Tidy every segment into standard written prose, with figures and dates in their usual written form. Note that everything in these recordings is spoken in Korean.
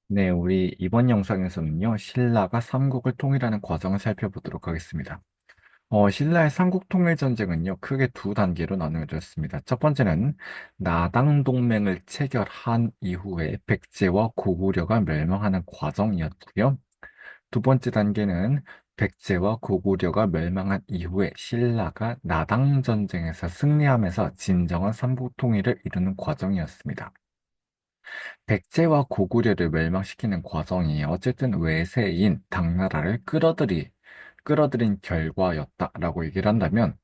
네, 우리 이번 영상에서는요, 신라가 삼국을 통일하는 과정을 살펴보도록 하겠습니다. 신라의 삼국 통일 전쟁은요, 크게 두 단계로 나누어졌습니다. 첫 번째는 나당 동맹을 체결한 이후에 백제와 고구려가 멸망하는 과정이었고요. 두 번째 단계는 백제와 고구려가 멸망한 이후에 신라가 나당 전쟁에서 승리하면서 진정한 삼국 통일을 이루는 과정이었습니다. 백제와 고구려를 멸망시키는 과정이 어쨌든 외세인 당나라를 끌어들인 결과였다라고 얘기를 한다면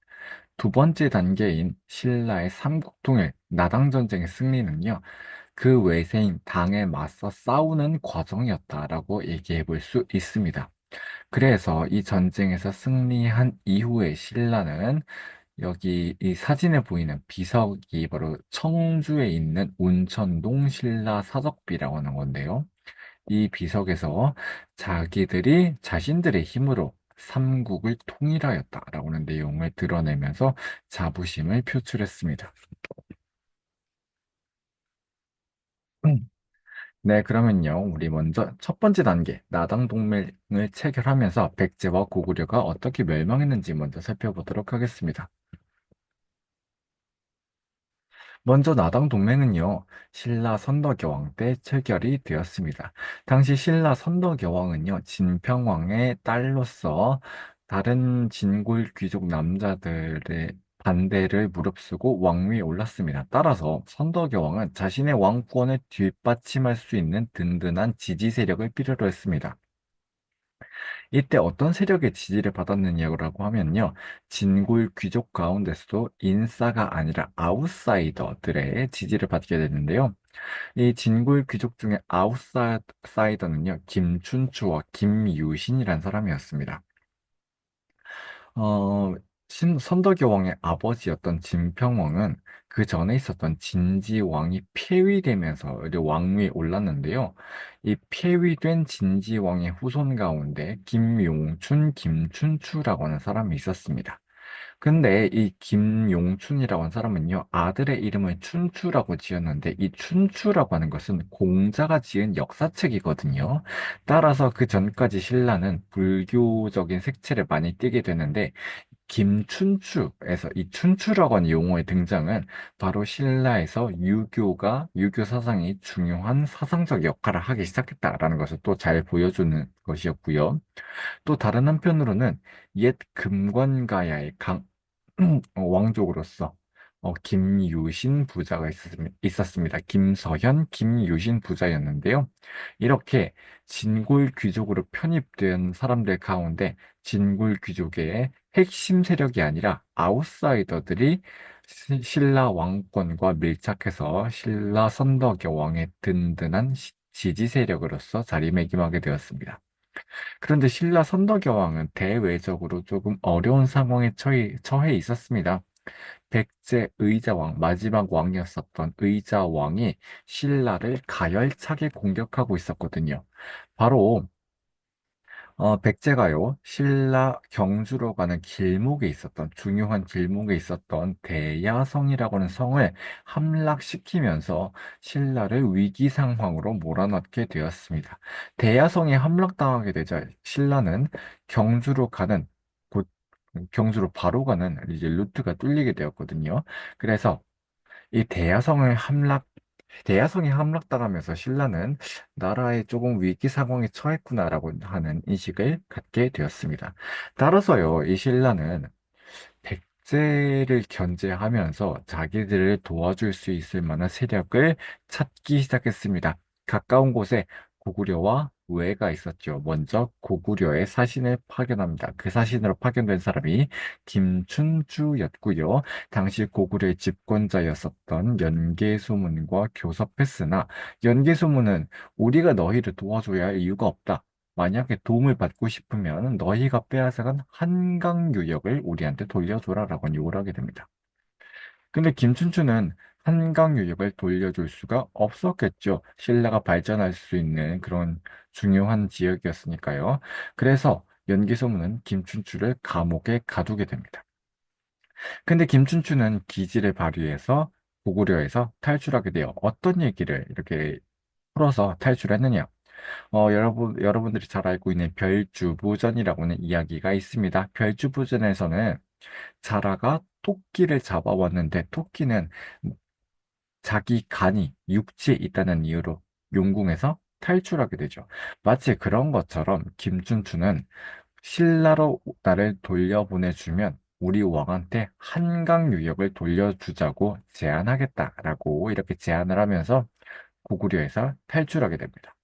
두 번째 단계인 신라의 삼국통일 나당전쟁의 승리는요, 그 외세인 당에 맞서 싸우는 과정이었다라고 얘기해 볼 수 있습니다. 그래서 이 전쟁에서 승리한 이후에 신라는 여기 이 사진에 보이는 비석이 바로 청주에 있는 운천동 신라 사적비라고 하는 건데요. 이 비석에서 자신들의 힘으로 삼국을 통일하였다라고 하는 내용을 드러내면서 자부심을 표출했습니다. 네, 그러면요. 우리 먼저 첫 번째 단계, 나당 동맹을 체결하면서 백제와 고구려가 어떻게 멸망했는지 먼저 살펴보도록 하겠습니다. 먼저 나당 동맹은요, 신라 선덕여왕 때 체결이 되었습니다. 당시 신라 선덕여왕은요, 진평왕의 딸로서 다른 진골 귀족 남자들의 반대를 무릅쓰고 왕위에 올랐습니다. 따라서 선덕여왕은 자신의 왕권을 뒷받침할 수 있는 든든한 지지 세력을 필요로 했습니다. 이때 어떤 세력의 지지를 받았느냐고 하면요. 진골 귀족 가운데서도 인싸가 아니라 아웃사이더들의 지지를 받게 되는데요. 이 진골 귀족 중에 아웃사이더는요. 김춘추와 김유신이란 사람이었습니다. 어, 선덕여왕의 아버지였던 진평왕은 그 전에 있었던 진지왕이 폐위되면서 이제 왕위에 올랐는데요. 이 폐위된 진지왕의 후손 가운데 김용춘, 김춘추라고 하는 사람이 있었습니다. 근데 이 김용춘이라고 하는 사람은요, 아들의 이름을 춘추라고 지었는데, 이 춘추라고 하는 것은 공자가 지은 역사책이거든요. 따라서 그 전까지 신라는 불교적인 색채를 많이 띠게 되는데, 김춘추에서 이 춘추라고 하는 용어의 등장은 바로 신라에서 유교 사상이 중요한 사상적 역할을 하기 시작했다라는 것을 또 잘 보여주는 것이었고요. 또 다른 한편으로는 옛 금관가야의 왕족으로서 김유신 부자가 있었습니다. 김서현, 김유신 부자였는데요. 이렇게 진골 귀족으로 편입된 사람들 가운데 진골 귀족의 핵심 세력이 아니라 아웃사이더들이 신라 왕권과 밀착해서 신라 선덕여 왕의 든든한 지지 세력으로서 자리매김하게 되었습니다. 그런데 신라 선덕여왕은 대외적으로 조금 어려운 상황에 처해 있었습니다. 백제 의자왕, 마지막 왕이었었던 의자왕이 신라를 가열차게 공격하고 있었거든요. 바로 백제가요, 신라 경주로 가는 길목에 있었던, 중요한 길목에 있었던 대야성이라고 하는 성을 함락시키면서 신라를 위기 상황으로 몰아넣게 되었습니다. 대야성이 함락당하게 되자 신라는 경주로 가는, 곧, 경주로 바로 가는 이제 루트가 뚫리게 되었거든요. 그래서 이 대야성이 함락당하면서 신라는 나라에 조금 위기 상황에 처했구나라고 하는 인식을 갖게 되었습니다. 따라서요, 이 신라는 백제를 견제하면서 자기들을 도와줄 수 있을 만한 세력을 찾기 시작했습니다. 가까운 곳에 고구려와 우회가 있었죠. 먼저 고구려의 사신을 파견합니다. 그 사신으로 파견된 사람이 김춘추였고요. 당시 고구려의 집권자였었던 연개소문과 교섭했으나 연개소문은 우리가 너희를 도와줘야 할 이유가 없다. 만약에 도움을 받고 싶으면 너희가 빼앗아간 한강 유역을 우리한테 돌려줘라라고 요구를 하게 됩니다. 근데 김춘추는 한강 유역을 돌려줄 수가 없었겠죠. 신라가 발전할 수 있는 그런 중요한 지역이었으니까요. 그래서 연개소문은 김춘추를 감옥에 가두게 됩니다. 근데 김춘추는 기지를 발휘해서 고구려에서 탈출하게 돼요. 어떤 얘기를 이렇게 풀어서 탈출했느냐? 여러분들이 잘 알고 있는 별주부전이라고는 이야기가 있습니다. 별주부전에서는 자라가 토끼를 잡아왔는데 토끼는 자기 간이 육지에 있다는 이유로 용궁에서 탈출하게 되죠. 마치 그런 것처럼 김춘추는 신라로 나를 돌려보내주면 우리 왕한테 한강 유역을 돌려주자고 제안하겠다라고 이렇게 제안을 하면서 고구려에서 탈출하게 됩니다.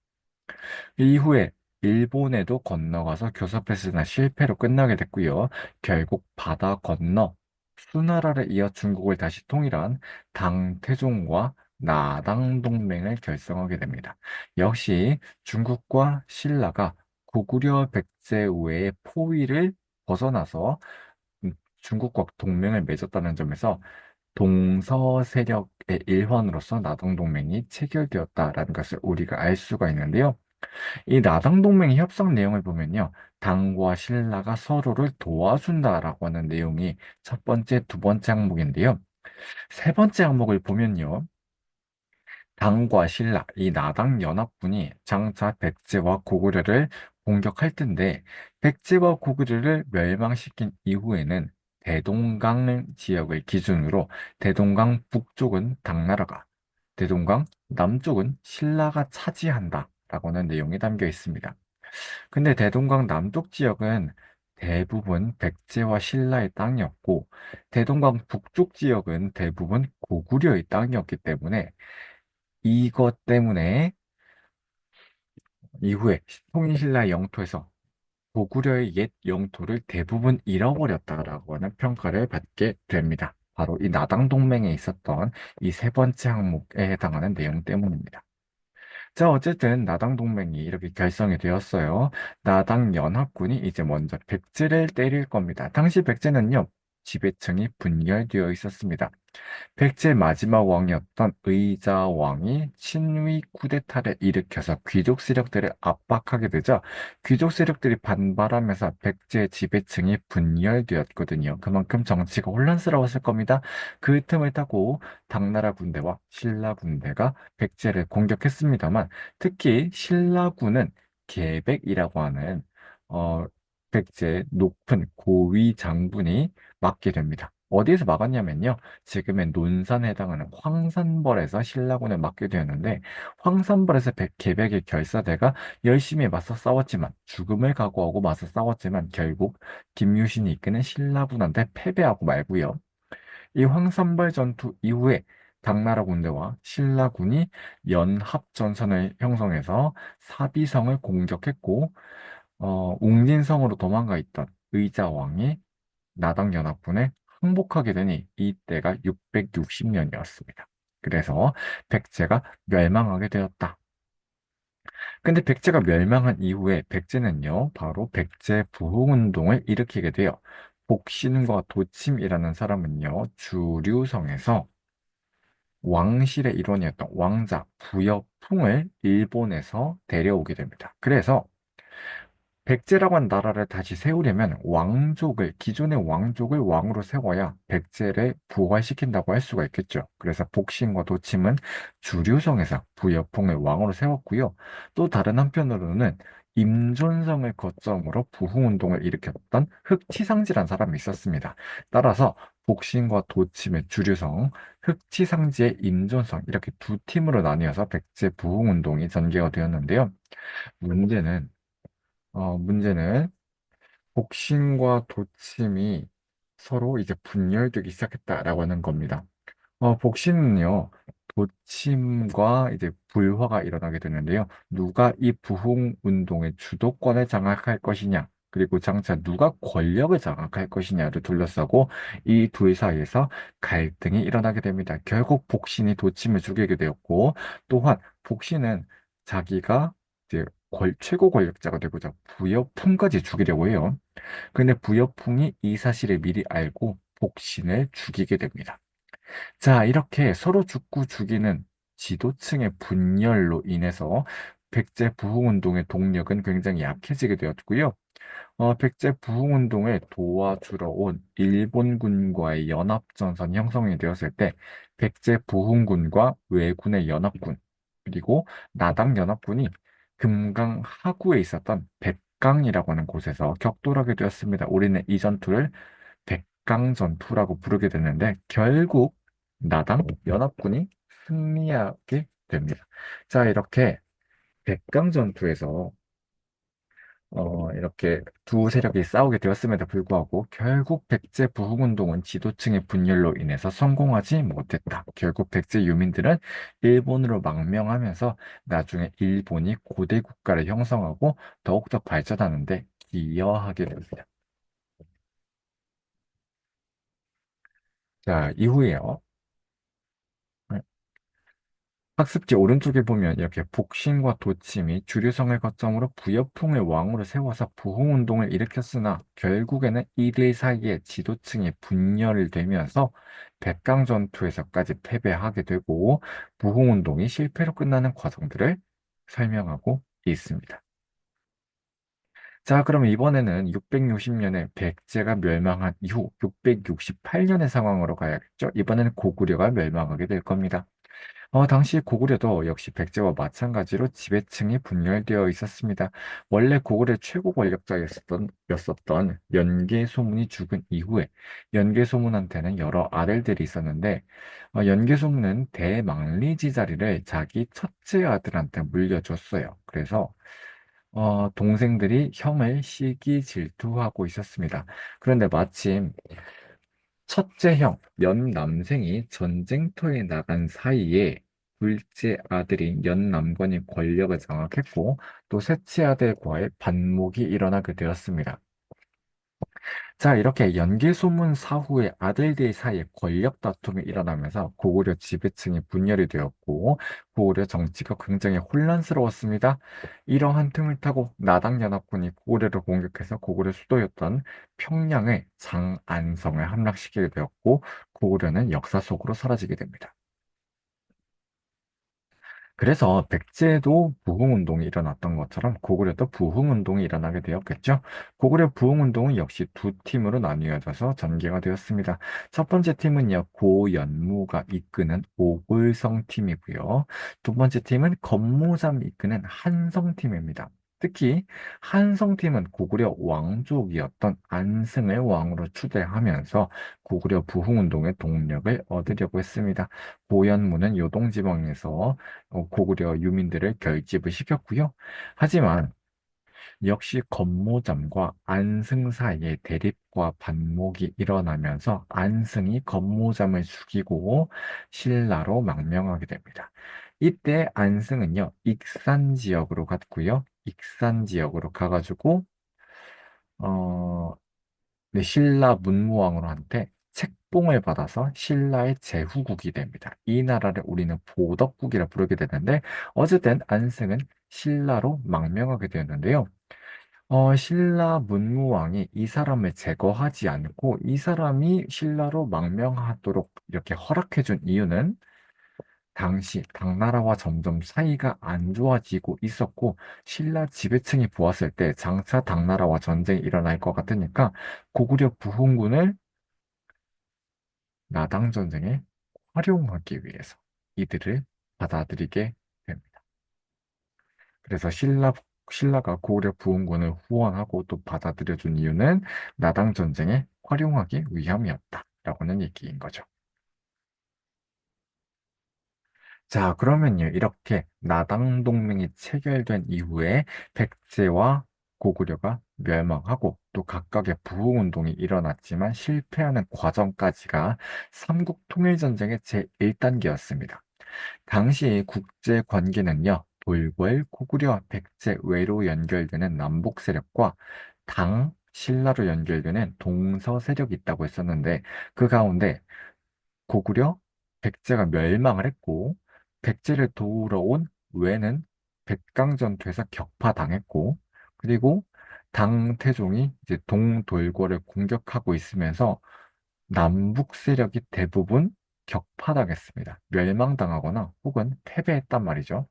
이후에 일본에도 건너가서 교섭했으나 실패로 끝나게 됐고요. 결국 바다 건너 수나라를 이어 중국을 다시 통일한 당태종과 나당 동맹을 결성하게 됩니다. 역시 중국과 신라가 고구려 백제우의 포위를 벗어나서 중국과 동맹을 맺었다는 점에서 동서 세력의 일환으로서 나당 동맹이 체결되었다라는 것을 우리가 알 수가 있는데요. 이 나당동맹의 협상 내용을 보면요. 당과 신라가 서로를 도와준다라고 하는 내용이 첫 번째, 두 번째 항목인데요. 세 번째 항목을 보면요. 당과 신라, 이 나당 연합군이 장차 백제와 고구려를 공격할 텐데, 백제와 고구려를 멸망시킨 이후에는 대동강 지역을 기준으로 대동강 북쪽은 당나라가, 대동강 남쪽은 신라가 차지한다라고는 내용이 담겨 있습니다. 근데 대동강 남쪽 지역은 대부분 백제와 신라의 땅이었고, 대동강 북쪽 지역은 대부분 고구려의 땅이었기 때문에 이것 때문에 이후에 통일신라 영토에서 고구려의 옛 영토를 대부분 잃어버렸다라고 하는 평가를 받게 됩니다. 바로 이 나당 동맹에 있었던 이 세 번째 항목에 해당하는 내용 때문입니다. 자, 어쨌든 나당 동맹이 이렇게 결성이 되었어요. 나당 연합군이 이제 먼저 백제를 때릴 겁니다. 당시 백제는요, 지배층이 분열되어 있었습니다. 백제 마지막 왕이었던 의자왕이 친위 쿠데타를 일으켜서 귀족 세력들을 압박하게 되자 귀족 세력들이 반발하면서 백제 지배층이 분열되었거든요. 그만큼 정치가 혼란스러웠을 겁니다. 그 틈을 타고 당나라 군대와 신라 군대가 백제를 공격했습니다만 특히 신라군은 계백이라고 하는 어, 백제 높은 고위 장군이 맡게 됩니다. 어디에서 막았냐면요. 지금의 논산에 해당하는 황산벌에서 신라군을 맡게 되었는데 황산벌에서 계백의 결사대가 열심히 맞서 싸웠지만 죽음을 각오하고 맞서 싸웠지만 결국 김유신이 이끄는 신라군한테 패배하고 말고요. 이 황산벌 전투 이후에 당나라 군대와 신라군이 연합전선을 형성해서 사비성을 공격했고 웅진성으로 도망가 있던 의자왕이 나당연합군에 항복하게 되니 이때가 660년이었습니다. 그래서 백제가 멸망하게 되었다. 근데 백제가 멸망한 이후에 백제는요, 바로 백제 부흥운동을 일으키게 돼요. 복신과 도침이라는 사람은요, 주류성에서 왕실의 일원이었던 왕자 부여풍을 일본에서 데려오게 됩니다. 그래서 백제라고 하는 나라를 다시 세우려면 기존의 왕족을 왕으로 세워야 백제를 부활시킨다고 할 수가 있겠죠. 그래서 복신과 도침은 주류성에서 부여풍을 왕으로 세웠고요. 또 다른 한편으로는 임존성을 거점으로 부흥운동을 일으켰던 흑치상지라는 사람이 있었습니다. 따라서 복신과 도침의 주류성, 흑치상지의 임존성 이렇게 두 팀으로 나뉘어서 백제 부흥운동이 전개가 되었는데요. 문제는 문제는 복신과 도침이 서로 이제 분열되기 시작했다라고 하는 겁니다. 복신은요, 도침과 이제 불화가 일어나게 되는데요. 누가 이 부흥 운동의 주도권을 장악할 것이냐, 그리고 장차 누가 권력을 장악할 것이냐를 둘러싸고 이 둘 사이에서 갈등이 일어나게 됩니다. 결국 복신이 도침을 죽이게 되었고, 또한 복신은 자기가 이제 최고 권력자가 되고자 부여풍까지 죽이려고 해요. 근데 부여풍이 이 사실을 미리 알고 복신을 죽이게 됩니다. 자, 이렇게 서로 죽고 죽이는 지도층의 분열로 인해서 백제 부흥운동의 동력은 굉장히 약해지게 되었고요. 백제 부흥운동을 도와주러 온 일본군과의 연합전선 형성이 되었을 때 백제 부흥군과 왜군의 연합군 그리고 나당 연합군이 금강 하구에 있었던 백강이라고 하는 곳에서 격돌하게 되었습니다. 우리는 이 전투를 백강전투라고 부르게 됐는데 결국 나당 연합군이 승리하게 됩니다. 자, 이렇게 백강전투에서 이렇게 두 세력이 싸우게 되었음에도 불구하고 결국 백제 부흥운동은 지도층의 분열로 인해서 성공하지 못했다. 결국 백제 유민들은 일본으로 망명하면서 나중에 일본이 고대 국가를 형성하고 더욱더 발전하는데 기여하게 됩니다. 자, 이후에요. 학습지 오른쪽에 보면 이렇게 복신과 도침이 주류성을 거점으로 부여풍을 왕으로 세워서 부흥운동을 일으켰으나 결국에는 이들 사이에 지도층이 분열을 되면서 백강전투에서까지 패배하게 되고 부흥운동이 실패로 끝나는 과정들을 설명하고 있습니다. 자, 그럼 이번에는 660년에 백제가 멸망한 이후 668년의 상황으로 가야겠죠? 이번에는 고구려가 멸망하게 될 겁니다. 당시 고구려도 역시 백제와 마찬가지로 지배층이 분열되어 있었습니다. 원래 고구려의 최고 권력자였었던 연개소문이 죽은 이후에 연개소문한테는 여러 아들들이 있었는데 연개소문은 대망리지 자리를 자기 첫째 아들한테 물려줬어요. 그래서 동생들이 형을 시기 질투하고 있었습니다. 그런데 마침 첫째 형, 연남생이 전쟁터에 나간 사이에 둘째 아들인 연남권이 권력을 장악했고 또 셋째 아들과의 반목이 일어나게 되었습니다. 자, 이렇게 연개소문 사후에 아들들 사이에 권력 다툼이 일어나면서 고구려 지배층이 분열이 되었고 고구려 정치가 굉장히 혼란스러웠습니다. 이러한 틈을 타고 나당연합군이 고구려를 공격해서 고구려 수도였던 평양의 장안성을 함락시키게 되었고 고구려는 역사 속으로 사라지게 됩니다. 그래서 백제도 부흥운동이 일어났던 것처럼 고구려도 부흥운동이 일어나게 되었겠죠. 고구려 부흥운동은 역시 두 팀으로 나뉘어져서 전개가 되었습니다. 첫 번째 팀은요, 고연무가 이끄는 오골성 팀이고요. 두 번째 팀은 건모잠이 이끄는 한성팀입니다. 특히 한성팀은 고구려 왕족이었던 안승을 왕으로 추대하면서 고구려 부흥운동의 동력을 얻으려고 했습니다. 고연무는 요동지방에서 고구려 유민들을 결집을 시켰고요. 하지만 역시 건모잠과 안승 사이에 대립과 반목이 일어나면서 안승이 건모잠을 죽이고 신라로 망명하게 됩니다. 이때 안승은요, 익산 지역으로 갔고요. 익산 지역으로 가가지고 어, 네, 신라 문무왕으로한테 책봉을 받아서 신라의 제후국이 됩니다. 이 나라를 우리는 보덕국이라 부르게 되는데 어쨌든 안승은 신라로 망명하게 되었는데요. 신라 문무왕이 이 사람을 제거하지 않고 이 사람이 신라로 망명하도록 이렇게 허락해준 이유는 당시 당나라와 점점 사이가 안 좋아지고 있었고 신라 지배층이 보았을 때 장차 당나라와 전쟁이 일어날 것 같으니까 고구려 부흥군을 나당 전쟁에 활용하기 위해서 이들을 받아들이게 됩니다. 그래서 신라가 고구려 부흥군을 후원하고 또 받아들여준 이유는 나당 전쟁에 활용하기 위함이었다라고는 얘기인 거죠. 자, 그러면요, 이렇게 나당 동맹이 체결된 이후에 백제와 고구려가 멸망하고 또 각각의 부흥운동이 일어났지만 실패하는 과정까지가 삼국통일전쟁의 제1단계였습니다. 당시 국제 관계는요, 돌궐, 고구려, 백제 외로 연결되는 남북 세력과 당, 신라로 연결되는 동서 세력이 있다고 했었는데 그 가운데 고구려, 백제가 멸망을 했고, 백제를 도우러 온 외는 백강전투에서 격파당했고, 그리고 당태종이 이제 동돌궐을 공격하고 있으면서 남북 세력이 대부분 격파당했습니다. 멸망당하거나 혹은 패배했단 말이죠.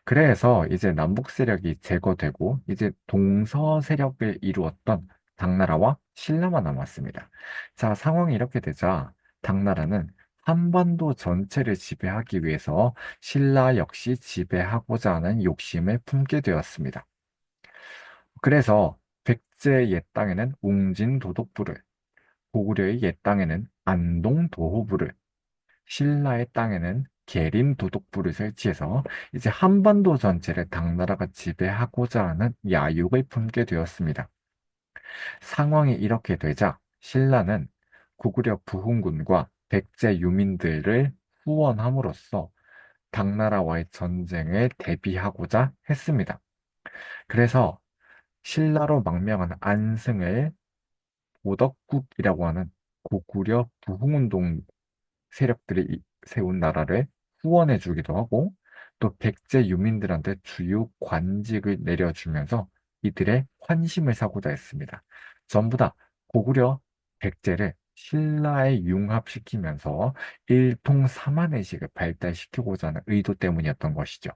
그래서 이제 남북 세력이 제거되고 이제 동서 세력을 이루었던 당나라와 신라만 남았습니다. 자, 상황이 이렇게 되자 당나라는 한반도 전체를 지배하기 위해서 신라 역시 지배하고자 하는 욕심을 품게 되었습니다. 그래서 백제의 옛 땅에는 웅진 도독부를, 고구려의 옛 땅에는 안동 도호부를, 신라의 땅에는 계림 도독부를 설치해서 이제 한반도 전체를 당나라가 지배하고자 하는 야욕을 품게 되었습니다. 상황이 이렇게 되자 신라는 고구려 부흥군과 백제 유민들을 후원함으로써 당나라와의 전쟁에 대비하고자 했습니다. 그래서 신라로 망명한 안승을 오덕국이라고 하는 고구려 부흥운동 세력들이 세운 나라를 후원해 주기도 하고 또 백제 유민들한테 주요 관직을 내려주면서 이들의 환심을 사고자 했습니다. 전부 다 고구려 백제를 신라에 융합시키면서 일통삼한의식을 발달시키고자 하는 의도 때문이었던 것이죠.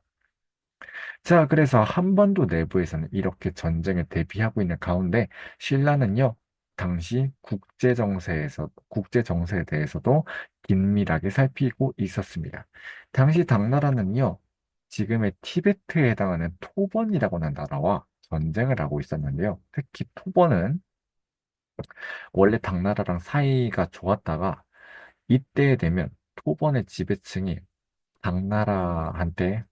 자, 그래서 한반도 내부에서는 이렇게 전쟁에 대비하고 있는 가운데 신라는요, 당시 국제 정세에 대해서도 긴밀하게 살피고 있었습니다. 당시 당나라는요, 지금의 티베트에 해당하는 토번이라고 하는 나라와 전쟁을 하고 있었는데요. 특히 토번은 원래 당나라랑 사이가 좋았다가 이때에 되면 토번의 지배층이 당나라한테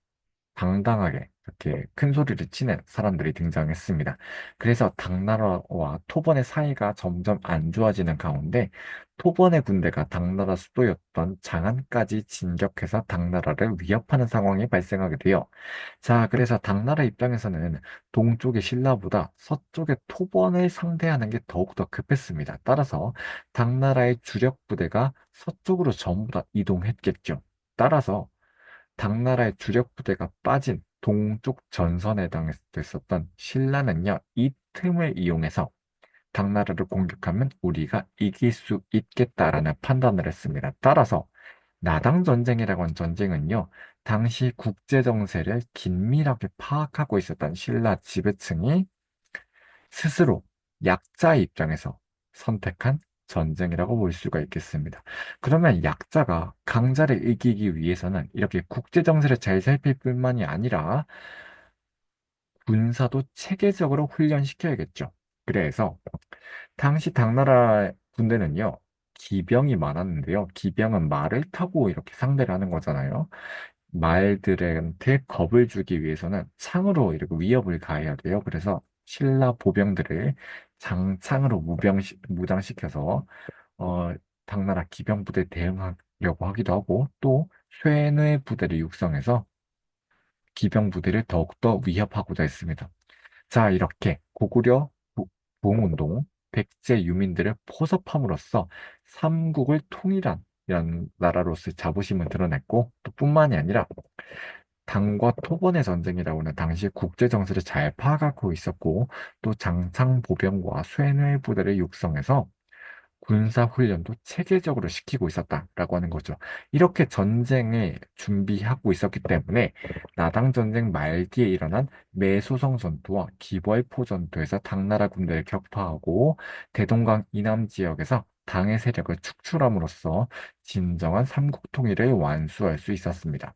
당당하게 이렇게 큰 소리를 치는 사람들이 등장했습니다. 그래서 당나라와 토번의 사이가 점점 안 좋아지는 가운데 토번의 군대가 당나라 수도였던 장안까지 진격해서 당나라를 위협하는 상황이 발생하게 돼요. 자, 그래서 당나라 입장에서는 동쪽의 신라보다 서쪽의 토번을 상대하는 게 더욱더 급했습니다. 따라서 당나라의 주력 부대가 서쪽으로 전부 다 이동했겠죠. 따라서 당나라의 주력 부대가 빠진 동쪽 전선에 당했었던 신라는요, 이 틈을 이용해서 당나라를 공격하면 우리가 이길 수 있겠다라는 판단을 했습니다. 따라서 나당 전쟁이라고 하는 전쟁은요, 당시 국제 정세를 긴밀하게 파악하고 있었던 신라 지배층이 스스로 약자의 입장에서 선택한 전쟁이라고 볼 수가 있겠습니다. 그러면 약자가 강자를 이기기 위해서는 이렇게 국제 정세를 잘 살필 뿐만이 아니라 군사도 체계적으로 훈련시켜야겠죠. 그래서 당시 당나라 군대는요, 기병이 많았는데요. 기병은 말을 타고 이렇게 상대를 하는 거잖아요. 말들한테 겁을 주기 위해서는 창으로 이렇게 위협을 가해야 돼요. 그래서 신라 보병들을 장창으로 무장시켜서 당나라 기병 부대 대응하려고 하기도 하고 또 쇠뇌 부대를 육성해서 기병 부대를 더욱더 위협하고자 했습니다. 자, 이렇게 고구려 부흥운동 백제 유민들을 포섭함으로써 삼국을 통일한 이런 나라로서의 자부심을 드러냈고 또 뿐만이 아니라 당과 토번의 전쟁이라고는 당시 국제 정세를 잘 파악하고 있었고 또 장창 보병과 쇠뇌 부대를 육성해서 군사 훈련도 체계적으로 시키고 있었다라고 하는 거죠. 이렇게 전쟁에 준비하고 있었기 때문에 나당 전쟁 말기에 일어난 매소성 전투와 기벌포 전투에서 당나라 군대를 격파하고 대동강 이남 지역에서 당의 세력을 축출함으로써 진정한 삼국 통일을 완수할 수 있었습니다.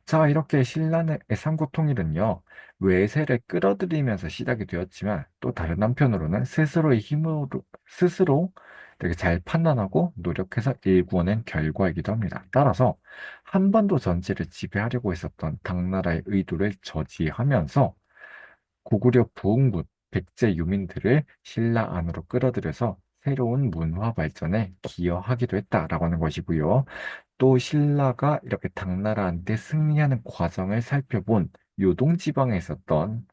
자, 이렇게 신라의 삼국통일은요, 외세를 끌어들이면서 시작이 되었지만, 또 다른 한편으로는 스스로 되게 잘 판단하고 노력해서 일구어낸 결과이기도 합니다. 따라서 한반도 전체를 지배하려고 했었던 당나라의 의도를 저지하면서 고구려 부흥군, 백제 유민들을 신라 안으로 끌어들여서 새로운 문화 발전에 기여하기도 했다라고 하는 것이고요. 또 신라가 이렇게 당나라한테 승리하는 과정을 살펴본 요동지방에 있었던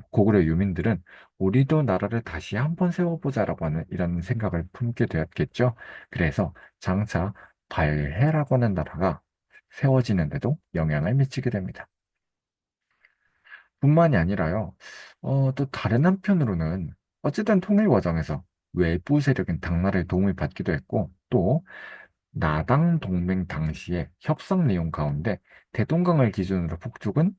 고구려 유민들은 우리도 나라를 다시 한번 세워보자라고 하는 이런 생각을 품게 되었겠죠. 그래서 장차 발해라고 하는 나라가 세워지는데도 영향을 미치게 됩니다. 뿐만이 아니라요, 또 다른 한편으로는 어쨌든 통일 과정에서 외부 세력인 당나라의 도움을 받기도 했고, 또 나당 동맹 당시의 협상 내용 가운데 대동강을 기준으로 북쪽은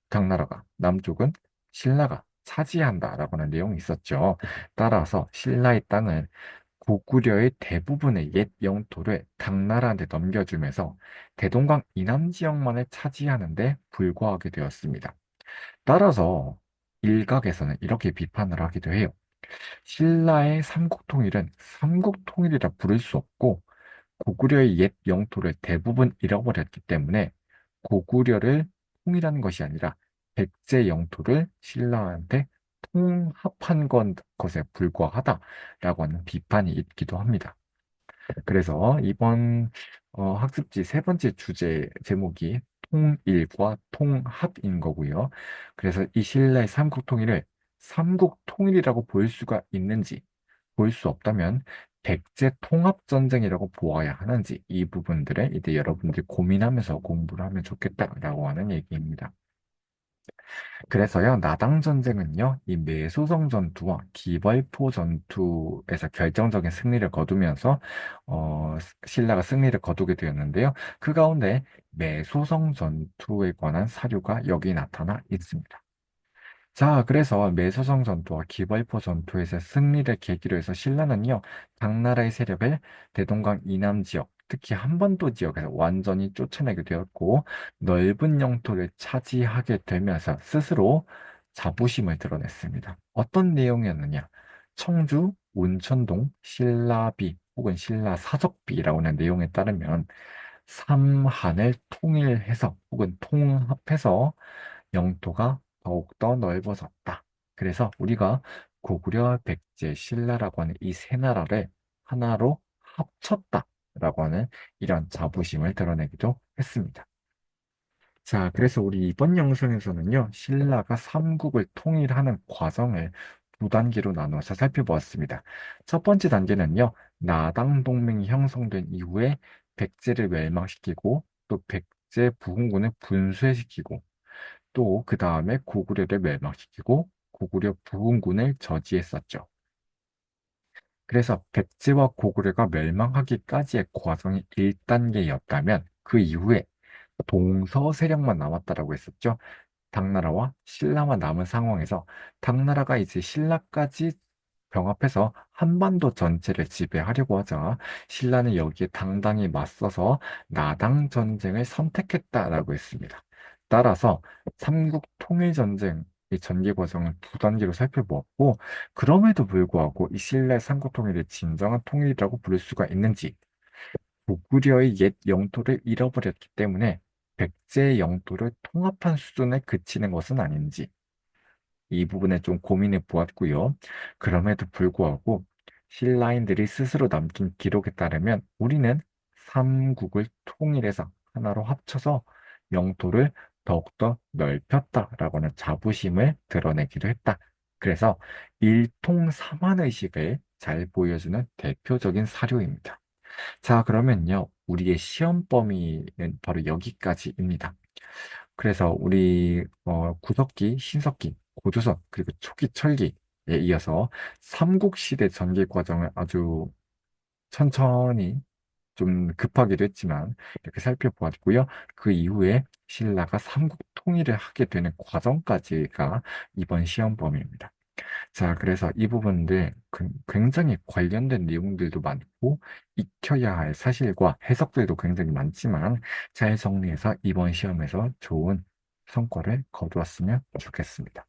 당나라가, 남쪽은 신라가 차지한다라고 하는 내용이 있었죠. 따라서 신라의 땅은 고구려의 대부분의 옛 영토를 당나라한테 넘겨주면서 대동강 이남 지역만을 차지하는 데 불과하게 되었습니다. 따라서 일각에서는 이렇게 비판을 하기도 해요. 신라의 삼국통일은 삼국통일이라 부를 수 없고 고구려의 옛 영토를 대부분 잃어버렸기 때문에 고구려를 통일한 것이 아니라 백제 영토를 신라한테 통합한 것에 불과하다라고 하는 비판이 있기도 합니다. 그래서 이번 학습지 세 번째 주제 제목이 통일과 통합인 거고요. 그래서 이 신라의 삼국통일을 삼국통일이라고 볼 수가 있는지, 볼 수 없다면 백제 통합전쟁이라고 보아야 하는지 이 부분들을 이제 여러분들이 고민하면서 공부를 하면 좋겠다라고 하는 얘기입니다. 그래서요, 나당 전쟁은요, 이 매소성 전투와 기벌포 전투에서 결정적인 승리를 거두면서, 신라가 승리를 거두게 되었는데요. 그 가운데 매소성 전투에 관한 사료가 여기 나타나 있습니다. 자, 그래서 매소성 전투와 기벌포 전투에서 승리를 계기로 해서 신라는요, 당나라의 세력을 대동강 이남 지역, 특히 한반도 지역에서 완전히 쫓아내게 되었고, 넓은 영토를 차지하게 되면서 스스로 자부심을 드러냈습니다. 어떤 내용이었느냐? 청주, 운천동, 신라비 혹은 신라사적비라고 하는 내용에 따르면 삼한을 통일해서 혹은 통합해서 영토가 더욱더 넓어졌다. 그래서 우리가 고구려, 백제, 신라라고 하는 이 세 나라를 하나로 합쳤다라고 하는 이런 자부심을 드러내기도 했습니다. 자, 그래서 우리 이번 영상에서는요, 신라가 삼국을 통일하는 과정을 두 단계로 나누어서 살펴보았습니다. 첫 번째 단계는요, 나당 동맹이 형성된 이후에 백제를 멸망시키고 또 백제 부흥군을 분쇄시키고 또 그 다음에 고구려를 멸망시키고 고구려 부흥군을 저지했었죠. 그래서 백제와 고구려가 멸망하기까지의 과정이 1단계였다면 그 이후에 동서 세력만 남았다라고 했었죠. 당나라와 신라만 남은 상황에서 당나라가 이제 신라까지 병합해서 한반도 전체를 지배하려고 하자 신라는 여기에 당당히 맞서서 나당 전쟁을 선택했다라고 했습니다. 따라서 삼국 통일 전쟁 의 전개 과정을 두 단계로 살펴보았고 그럼에도 불구하고 이 신라 삼국 통일을 진정한 통일이라고 부를 수가 있는지 고구려의 옛 영토를 잃어버렸기 때문에 백제의 영토를 통합한 수준에 그치는 것은 아닌지 이 부분에 좀 고민해 보았고요. 그럼에도 불구하고 신라인들이 스스로 남긴 기록에 따르면 우리는 삼국을 통일해서 하나로 합쳐서 영토를 더욱더 넓혔다라고 하는 자부심을 드러내기도 했다. 그래서 일통삼한 의식을 잘 보여주는 대표적인 사료입니다. 자, 그러면요. 우리의 시험 범위는 바로 여기까지입니다. 그래서 우리 구석기, 신석기, 고조선, 그리고 초기 철기에 이어서 삼국시대 전개 과정을 아주 천천히 좀 급하기도 했지만 이렇게 살펴보았고요. 그 이후에 신라가 삼국 통일을 하게 되는 과정까지가 이번 시험 범위입니다. 자, 그래서 이 부분들 굉장히 관련된 내용들도 많고 익혀야 할 사실과 해석들도 굉장히 많지만 잘 정리해서 이번 시험에서 좋은 성과를 거두었으면 좋겠습니다.